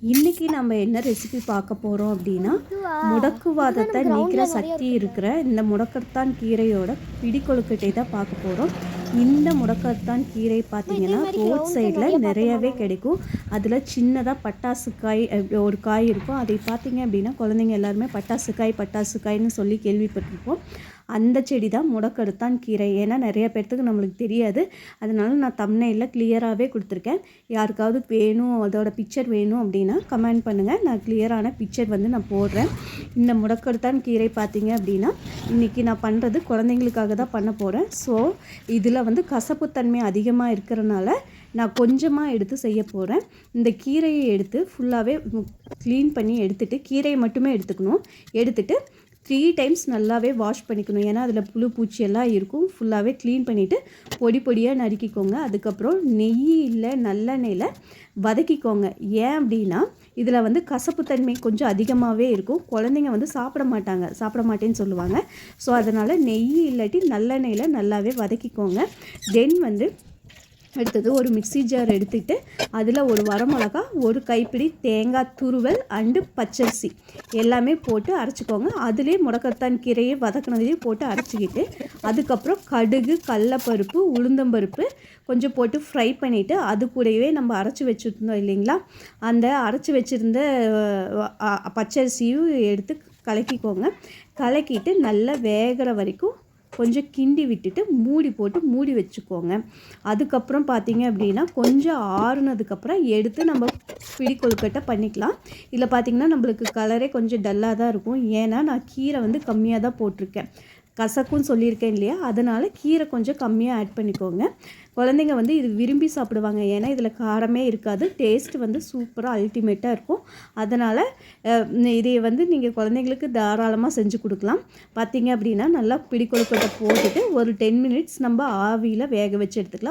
இன்றைக்கி நம்ம என்ன ரெசிபி பார்க்க போகிறோம் அப்படின்னா, முடக்குவாதத்தை நீக்கிற சக்தி இருக்கிற இந்த முடக்கத்தான் கீரையோட பிடிக்கொழுக்கட்டை தான் பார்க்க போகிறோம். இந்த முடக்கத்தான் கீரை பார்த்திங்கன்னா ரோட் சைடில் நிறையவே கிடைக்கும். அதில் சின்னதாக பட்டாசு காய் ஒரு காய் இருக்கும். அதை பார்த்திங்க அப்படின்னா குழந்தைங்க எல்லாருமே பட்டாசு காய்ன்னு சொல்லி கேள்விப்பட்டிருப்போம். அந்த செடி தான் முடக்கத்தான் கீரை. ஏன்னா நிறைய பேர்த்துக்கு நம்மளுக்கு தெரியாது. அதனால நான் தம்ப்நெயிலில் கிளியராகவே கொடுத்துருக்கேன். யாருக்காவது வேணும், அதோட பிக்சர் வேணும் அப்படின்னா கமெண்ட் பண்ணுங்கள். நான் கிளியரான பிக்சர் நான் போடுறேன். இந்த முடக்கத்தான் கீரை பார்த்திங்க அப்படின்னா இன்றைக்கி நான் பண்ணுறது குழந்தைங்களுக்காக தான் பண்ண போகிறேன். ஸோ இதில் கசப்புத்தன்மை அதிகமாக இருக்கிறனால நான் கொஞ்சமாக எடுத்து செய்ய போகிறேன். இந்த கீரையை எடுத்து ஃபுல்லாகவே க்ளீன் பண்ணி எடுத்துகிட்டு, கீரையை மட்டுமே எடுத்துக்கணும். எடுத்துகிட்டு 3 டைம்ஸ் நல்லாவே வாஷ் பண்ணிக்கணும். ஏன்னா அதில் புழு பூச்சி எல்லாம் இருக்கும். ஃபுல்லாகவே க்ளீன் பண்ணிவிட்டு பொடி பொடியாக நறுக்கிக்கோங்க. அதுக்கப்புறம் நெய் இல்லை நல்லெண்ணெயில் வதக்கிக்கோங்க. ஏன் அப்படின்னா இதில் கசப்புத்தன்மை கொஞ்சம் அதிகமாகவே இருக்கும். குழந்தைங்க சாப்பிட மாட்டேன்னு சொல்லுவாங்க. ஸோ அதனால் நெய் இல்லாட்டி நல்லெண்ணெயில் நல்லாவே வதக்கிக்கோங்க. தென் அடுத்தது ஒரு மிக்ஸி ஜார் எடுத்துக்கிட்டு அதில் ஒரு வரமிளகா, ஒரு கைப்பிடி தேங்காய் துருவல் அண்டு பச்சரிசி எல்லாமே போட்டு அரைச்சிக்கோங்க. அதிலே முடக்கத்தான் கீரையை வதக்கினதையும் போட்டு அரைச்சிக்கிட்டு, அதுக்கப்புறம் கடுகு, கடலப்பருப்பு, உளுந்தம்பருப்பு கொஞ்சம் போட்டு ஃப்ரை பண்ணிவிட்டு, அது கூடவே நம்ம அரைச்சி வச்சுருந்தோம் இல்லைங்களா, அந்த அரைச்சி வச்சுருந்த பச்சரிசியும் எடுத்து கலக்கிக்கோங்க. கலக்கிட்டு நல்லா வேகிற வரைக்கும் கொஞ்சம் கிண்டி விட்டுட்டு மூடி வச்சுக்கோங்க. அதுக்கப்புறம் பார்த்திங்க அப்படின்னா கொஞ்சம் ஆறுனதுக்கப்புறம் எடுத்து நம்ம பிடிக்கொழுக்கட்டை பண்ணிக்கலாம். இதில் பார்த்திங்கன்னா நம்மளுக்கு கலரே கொஞ்சம் டல்லாக தான் இருக்கும். ஏன்னா நான் கீரை கம்மியாக தான் போட்டிருக்கேன். கசக்குன்னு சொல்லியிருக்கேன் இல்லையா, அதனால் கீரை கொஞ்சம் கம்மியாக ஆட் பண்ணிக்கோங்க. குழந்தைங்க இது விரும்பி சாப்பிடுவாங்க. ஏன்னா இதில் காரமே இருக்காது. டேஸ்ட்டு சூப்பராக அல்டிமேட்டாக இருக்கும். அதனால் இதை நீங்கள் குழந்தைங்களுக்கு தாராளமாக செஞ்சு கொடுக்கலாம். பார்த்திங்க அப்படின்னா நல்லா பிடிக்கொழுக்கட்டை போட்டுட்டு ஒரு 10 மினிட்ஸ் நம்ம ஆவியில் வேக வச்சு எடுத்துக்கலாம்.